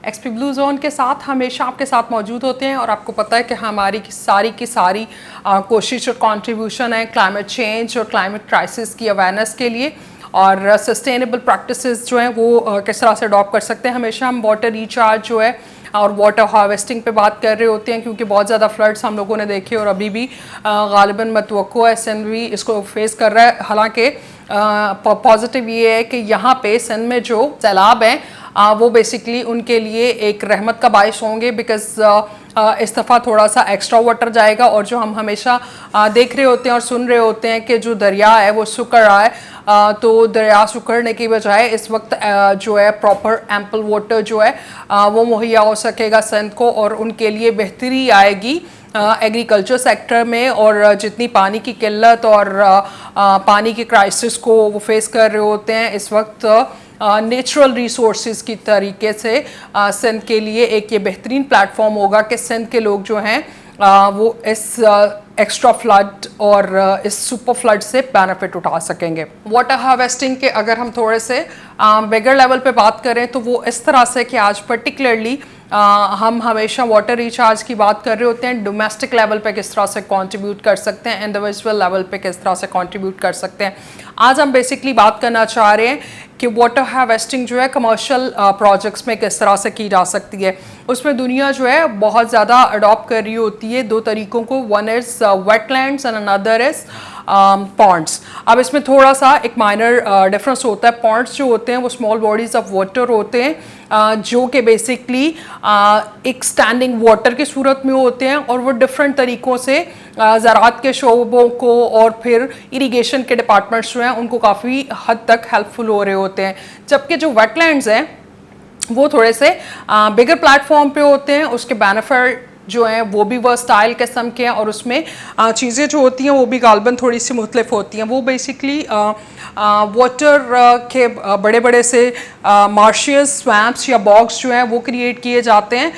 XP blue zone के साथ हमेशा आपके साथ मौजूद होते हैं और आपको पता है कि हमारी की सारी कोशिश और कंट्रीब्यूशन है क्लाइमेट चेंज और क्लाइमेट क्राइसिस की अवेयरनेस के लिए और सस्टेनेबल प्रैक्टिसेस जो हैं वो किस तरह से अडॉप्ट कर सकते हैं। हमेशा हम वाटर रिचार्ज जो है और वाटर हार्वेस्टिंग पे बात कर रहे होते हैं क्योंकि बहुत ज़्यादा फ्लड्स हम लोगों ने देखे और अभी भी गालिबन मतवक्को है सिंध भी इसको फेस कर रहा है। हालांकि पॉजिटिव ये है कि यहाँ पे सिंध में जो सैलाब हैं वो बेसिकली उनके लिए एक रहमत का बायस होंगे बिकॉज इस दफ़ा थोड़ा सा एक्स्ट्रा वाटर जाएगा और जो हम हमेशा देख रहे होते हैं और सुन रहे होते हैं कि जो दरिया है वो सूख रहा है तो दरिया सूखने की बजाय इस वक्त जो है प्रॉपर एम्पल वाटर जो है वो मुहैया हो सकेगा सिंध को और उनके लिए बेहतरी आएगी एग्रीकल्चर सेक्टर में और जितनी पानी की किल्लत और पानी के क्राइसिस को वो फेस कर रहे होते हैं इस वक्त नेचुरल रिसोर्सेज की तरीके से सिंध के लिए एक ये बेहतरीन प्लेटफॉर्म होगा कि सिंध के लोग जो हैं वो इस एक्स्ट्रा फ्लड और इस सुपर फ्लड से बेनिफिट उठा सकेंगे। वाटर हार्वेस्टिंग के अगर हम थोड़े से बिगर लेवल पे बात करें तो वो इस तरह से कि आज पर्टिकुलरली हम हमेशा वाटर रिचार्ज की बात कर रहे होते हैं, डोमेस्टिक लेवल पे किस तरह से कंट्रीब्यूट कर सकते हैं, इंडिविजुअल लेवल पे किस तरह से कंट्रीब्यूट कर सकते हैं। आज हम बेसिकली बात करना चाह रहे हैं कि वाटर हार्वेस्टिंग जो है कमर्शियल प्रोजेक्ट्स में किस तरह से की जा सकती है। उसमें दुनिया जो है बहुत ज़्यादा अडॉप्ट कर रही होती है दो तरीकों को, one is wetlands and another is ponds. अब इसमें थोड़ा सा एक माइनर डिफरेंस होता है। पॉन्ड्स जो होते हैं वो स्मॉल बॉडीज ऑफ वाटर होते हैं जो कि बेसिकली एक स्टैंडिंग वाटर की सूरत में होते हैं और वो डिफरेंट तरीक़ों से ज़राअत के शोबों को और फिर इरिगेशन के डिपार्टमेंट्स जो हैं उनको काफ़ी हद तक हेल्पफुल हो रहे होते हैं। जबकि जो वेटलैंड्स हैं वो थोड़े से बिगर प्लेटफॉर्म पे होते हैं, उसके बेनिफिट जो हैं वो भी वर्सटाइल किस्म के हैं और उसमें चीज़ें जो होती हैं वो भी गालबन थोड़ी सी मुख्तलिफ होती हैं। वो बेसिकली वाटर के बड़े बड़े से मार्शियस स्वैम्प्स या बॉक्स जो हैं वो क्रिएट किए जाते हैं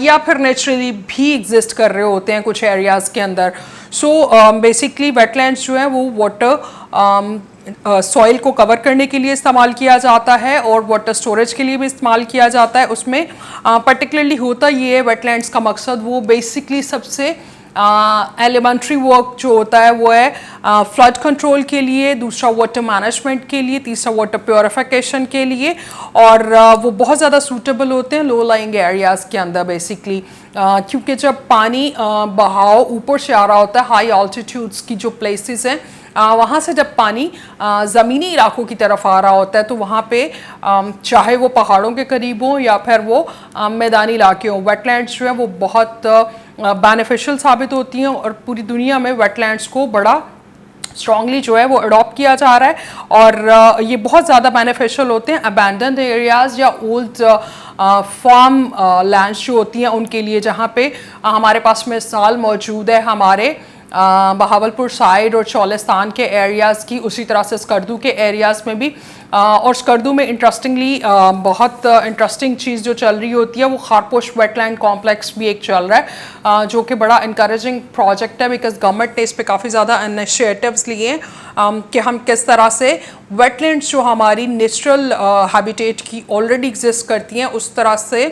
या फिर नेचुरली भी एग्जिस्ट कर रहे होते हैं कुछ एरियाज़ के अंदर। सो बेसिकली वेटलैंड्स जो हैं वो वाटर सॉइल को कवर करने के लिए इस्तेमाल किया जाता है और वाटर स्टोरेज के लिए भी इस्तेमाल किया जाता है। उसमें पर्टिकुलरली होता ये है वेटलैंड्स का मकसद वो बेसिकली सबसे एलिमेंट्री वर्क जो होता है वो है फ्लड कंट्रोल के लिए, दूसरा वाटर मैनेजमेंट के लिए, तीसरा वाटर प्योरिफिकेशन के लिए और वो बहुत ज़्यादा सूटेबल होते हैं लो लाइंग एरियाज़ के अंदर बेसिकली क्योंकि जब पानी बहाव ऊपर से आ रहा होता है हाई ऑल्टीट्यूड्स की जो प्लेसेस हैं वहाँ से जब पानी ज़मीनी इलाकों की तरफ आ रहा होता है तो वहाँ पे चाहे वो पहाड़ों के करीब हो या फिर वो मैदानी इलाके हों, वेटलैंड्स जो है वो बहुत बेनिफिशियल साबित होती हैं और पूरी दुनिया में वेटलैंड्स को बड़ा स्ट्रॉन्गली जो है वो अडॉप्ट किया जा रहा है और ये बहुत ज़्यादा बेनिफिशियल होते हैं अबैंडन्ड एरियाज़ या ओल्ड फार्म लैंड्स जो होती हैं उनके लिए, जहाँ पे हमारे पास मिसाल मौजूद है हमारे बहावलपुर साइड और चौलिस्तान के एरियाज़ की, उसी तरह से स्कर्दू के एरियाज़ में भी और स्कर्दू में इंटरेस्टिंगली बहुत इंटरेस्टिंग चीज़ जो चल रही होती है वो खारपोश वेटलैंड कॉम्प्लेक्स भी एक चल रहा है जो कि बड़ा इंकरेजिंग प्रोजेक्ट है बिकॉज गवर्नमेंट ने इस पे काफ़ी ज़्यादा इनिशिएटिव्स लिए हैं कि हम किस तरह से वेटलैंड्स जो हमारी नेचुरल हैबिटेट की ऑलरेडी एग्जिस्ट करती हैं उस तरह से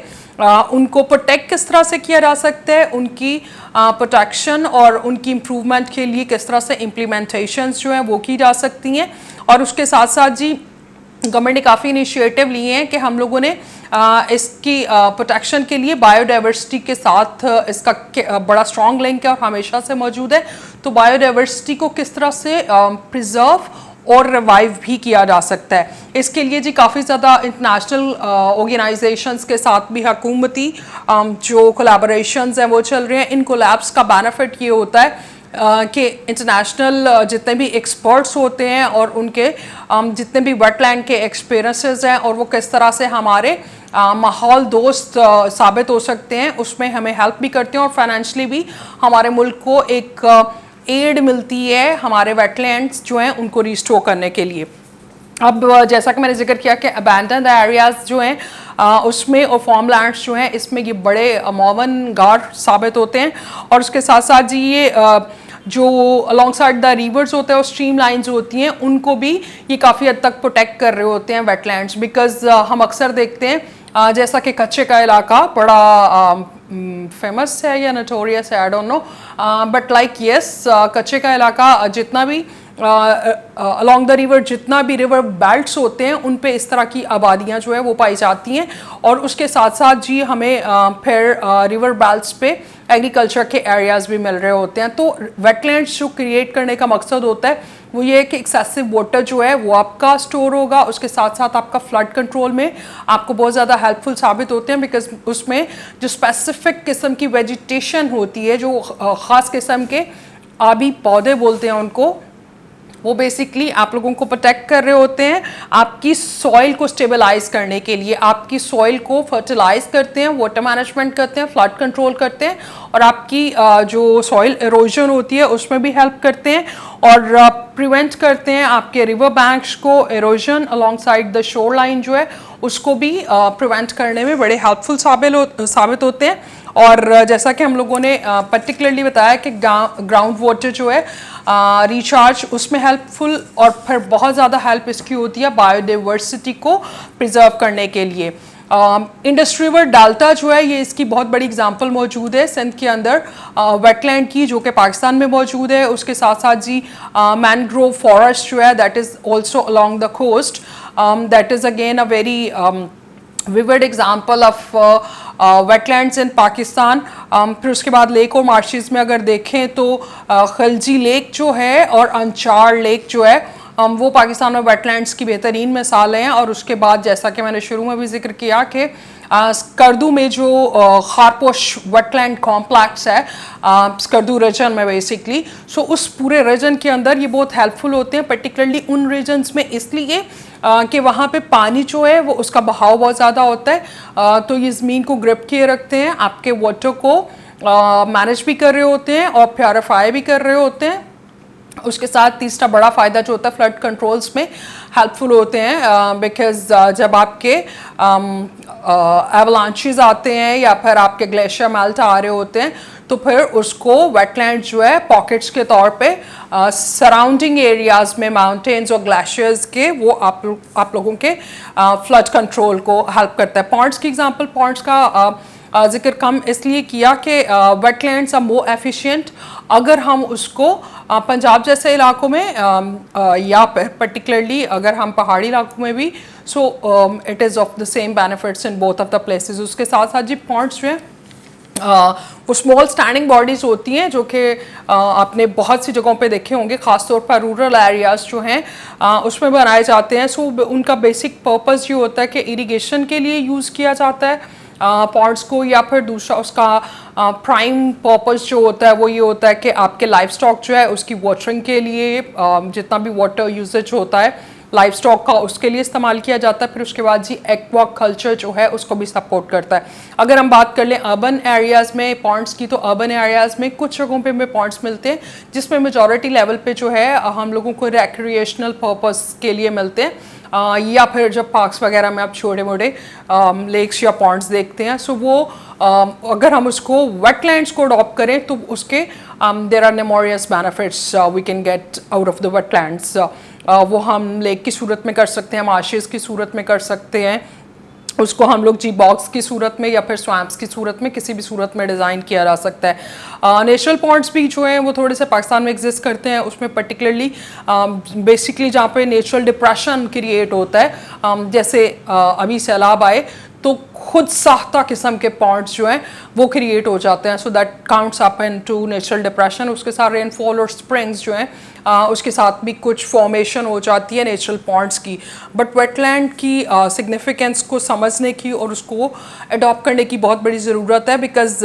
उनको प्रोटेक्ट किस तरह से किया जा सकता है, उनकी प्रोटेक्शन और उनकी इम्प्रूवमेंट के लिए किस तरह से इम्प्लीमेंटेशंस जो हैं वो की जा सकती हैं। और उसके साथ साथ जी गवर्नमेंट ने काफ़ी इनिशिएटिव लिए हैं कि हम लोगों ने इसकी प्रोटेक्शन के लिए बायोडाइवर्सिटी के साथ इसका बड़ा स्ट्रॉन्ग लिंक है और हमेशा से मौजूद है। तो बायोडाइवर्सिटी को किस तरह से प्रिजर्व और रिवाइव भी किया जा सकता है, इसके लिए जी काफ़ी ज़्यादा इंटरनेशनल ऑर्गेनाइजेशंस के साथ भी हुकूमती जो कोलैबोरेशंस हैं वो चल रहे हैं। इन कोलैब्स का बेनिफिट ये होता है कि इंटरनेशनल जितने भी एक्सपर्ट्स होते हैं और उनके जितने भी वेटलैंड के एक्सपीरियंसेस हैं और वो किस तरह से हमारे माहौल दोस्त साबित हो सकते हैं उसमें हमें हेल्प भी करते हैं और फाइनेंशली भी हमारे मुल्क को एक एड मिलती है हमारे वेटलैंड्स जो हैं उनको रिस्टोर करने के लिए। अब जैसा कि मैंने जिक्र किया कि अबैंडन्ड एरियाज़ जो हैं उसमें और फार्म लैंड्स जो हैं इसमें ये बड़े मौवन गार साबित होते हैं और उसके साथ साथ जी ये जो अलॉन्ग साइड द रिवर्स होते हैं और स्ट्रीम लाइन्स होती हैं उनको भी ये काफ़ी हद तक प्रोटेक्ट कर रहे होते हैं वेटलैंड्स बिकॉज हम अक्सर देखते हैं जैसा कि कच्चे का इलाका बड़ा फेमस है या नोटोरियस है, I don't know, but like yes, कच्चे का इलाका जितना भी अलोंग द रिवर, जितना भी रिवर बेल्ट्स होते हैं उन पे इस तरह की आबादियां जो है वो पाई जाती हैं। और उसके साथ साथ जी हमें फिर रिवर बेल्ट्स पे एग्रीकल्चर के एरियाज भी मिल रहे होते हैं। तो वेटलैंड्स जो क्रिएट करने का मकसद होता है वो ये है कि एक्सेसिव वाटर जो है वो आपका स्टोर होगा, उसके साथ साथ आपका फ्लड कंट्रोल में आपको बहुत ज़्यादा हेल्पफुल साबित होते हैं, बिकॉज उसमें जो स्पेसिफिक किस्म की वेजिटेशन होती है, जो ख़ास किस्म के आबी पौधे बोलते हैं उनको, वो बेसिकली आप लोगों को प्रोटेक्ट कर रहे होते हैं आपकी सॉइल को स्टेबलाइज करने के लिए, आपकी सॉइल को फर्टिलाइज करते हैं, वाटर मैनेजमेंट करते हैं, फ्लड कंट्रोल करते हैं, और आपकी जो सॉइल एरोजन होती है उसमें भी हेल्प करते हैं, और प्रिवेंट करते हैं आपके रिवर बैंक्स को halogen along side the shore line जो है उसको भी प्रिवेंट करने में बड़े हेल्पफुल साबित होते हैं। और जैसा कि हम लोगों ने पर्टिकुलरली बताया कि ग्राउंड वाटर जो है रिचार्ज उसमें हेल्पफुल, और फिर बहुत ज़्यादा हेल्प इसकी होती है बायोडाइवर्सिटी को प्रिजर्व करने के लिए। इंडस रिवर डेल्टा जो है ये इसकी बहुत बड़ी एग्जांपल मौजूद है सिंध के अंदर वेटलैंड की, जो कि पाकिस्तान में मौजूद है। उसके साथ साथ जी मैनग्रोव फॉरेस्ट जो है that is also along the coast, that is again a very vivid example of wetlands in Pakistan. फिर उसके बाद लेक और मार्शेस में अगर देखें तो खलजी लेक जो है और अंचार लेक जो है वो पाकिस्तान में वेटलैंड्स की बेहतरीन मिसालें हैं। और उसके बाद जैसा कि मैंने शुरू में भी जिक्र किया कि स्कर्दू में जो खारपोश वेटलैंड कॉम्प्लेक्स है स्कर्दू रीजन में बेसिकली, सो उस पूरे रीजन के अंदर ये बहुत हेल्पफुल होते हैं, पर्टिकुलरली उन रीजन्स में, इसलिए कि वहाँ पे पानी जो है वो उसका बहाव बहुत ज़्यादा होता है, तो ये ज़मीन को ग्रिप किए रखते हैं, आपके वाटर को मैनेज भी कर रहे होते हैं और प्योरीफाई भी कर रहे होते हैं। उसके साथ तीसरा बड़ा फ़ायदा जो होता है फ्लड कंट्रोल्स में हेल्पफुल होते हैं, बिकॉज जब आपके एवलांचेस आते हैं या फिर आपके ग्लेशियर मेल्ट आ रहे होते हैं तो फिर उसको वेटलैंड जो है पॉकेट्स के तौर पे सराउंडिंग एरियाज में माउंटेन्स और ग्लेशियर्स के वो आप लोगों के फ्लड कंट्रोल को हेल्प करता है। पॉन्ड्स की एग्जांपल, पॉन्ड्स का जिक्र कम इसलिए किया कि वेटलैंड्स आर मोर एफिशिएंट अगर हम उसको पंजाब जैसे इलाकों में या पर्टिकुलरली अगर हम पहाड़ी इलाकों में भी, so it is of the same benefits in both of the places. उसके साथ साथ जी पॉन्ड्स जो हैं वो स्मॉल स्टैंडिंग बॉडीज़ होती हैं जो कि आपने बहुत सी जगहों पे देखे होंगे, ख़ासतौर पर रूरल एरियाज़ जो हैं उसमें बनाए जाते हैं। सो उनका बेसिक पर्पस ये होता है कि इरिगेशन के लिए यूज़ किया जाता है पॉन्ड्स को, या फिर दूसरा उसका प्राइम पर्पस जो होता है वो ये होता है कि आपके लाइफ स्टॉक जो है उसकी वाटरिंग के लिए जितना भी वाटर यूजेज होता है लाइफ स्टॉक का उसके लिए इस्तेमाल किया जाता है। फिर उसके बाद जी एक्वा कल्चर जो है उसको भी सपोर्ट करता है। अगर हम बात कर लें अर्बन एरियाज़ में पॉन्ड्स की, तो अर्बन एरियाज़ में कुछ जगहों पे हमें पॉन्ड्स मिलते हैं जिसमें मेजॉरिटी लेवल पे जो है हम लोगों को रिक्रिएशनल पर्पस के लिए मिलते हैं, या फिर जब पार्क्स वगैरह में आप छोटे मोटे लेक्स या पॉन्ड्स देखते हैं, सो वो अगर हम उसको वेटलैंड्स को अडॉप्ट करें तो उसके there are numerous benefits we can get out of the wetlands. वो हम लेक की सूरत में कर सकते हैं, मार्शेस की सूरत में कर सकते हैं, उसको हम लोग जी बॉक्स की सूरत में या फिर स्वैम्प्स की सूरत में, किसी भी सूरत में डिज़ाइन किया जा सकता है। नेचुरल पॉन्ड्स भी जो हैं वो थोड़े से पाकिस्तान में एग्जिस्ट करते हैं, उसमें पर्टिकुलरली बेसिकली जहाँ पे नेचुरल डिप्रेशन क्रिएट होता है, जैसे अभी सैलाब आए तो खुद साख्ता किस्म के पॉन्ड्स जो हैं वो क्रिएट हो जाते हैं, so that counts up into natural depression. उसके साथ रेनफॉल और स्प्रिंग्स जो हैं उसके साथ भी कुछ फॉर्मेशन हो जाती है नेचुरल पॉन्ड्स की। बट वेटलैंड की सिग्निफिकेंस को समझने की और उसको अडॉप्ट करने की बहुत बड़ी ज़रूरत है, बिकॉज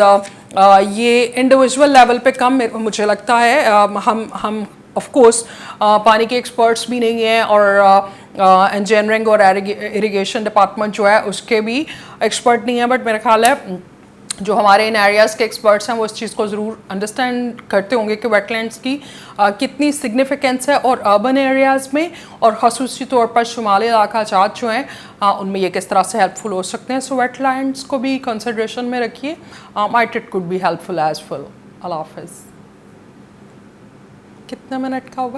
ये इंडिविजुअल लेवल पे कम मुझे लगता है, हम ऑफ कोर्स पानी के एक्सपर्ट्स भी नहीं हैं और इंजीनियरिंग और इरिगेशन डिपार्टमेंट जो है उसके भी एक्सपर्ट नहीं है, बट मेरा ख्याल है जो हमारे इन एरियाज़ के एक्सपर्ट्स हैं वो इस चीज़ को ज़रूर अंडरस्टैंड करते होंगे कि वेटलैंड्स की कितनी सिग्निफिकेंस है, और अर्बन एरियाज़ में और ख़ुसूसी तौर पर शुमाली इलाका जात जो हैं उनमें ये किस तरह से हेल्पफुल हो सकते हैं। सो वेटलैंड्स को भी कंसिडरेशन में रखिए, might it could be helpful as well. अल्लाह हाफ़िज़। कितने मिनट का होगा?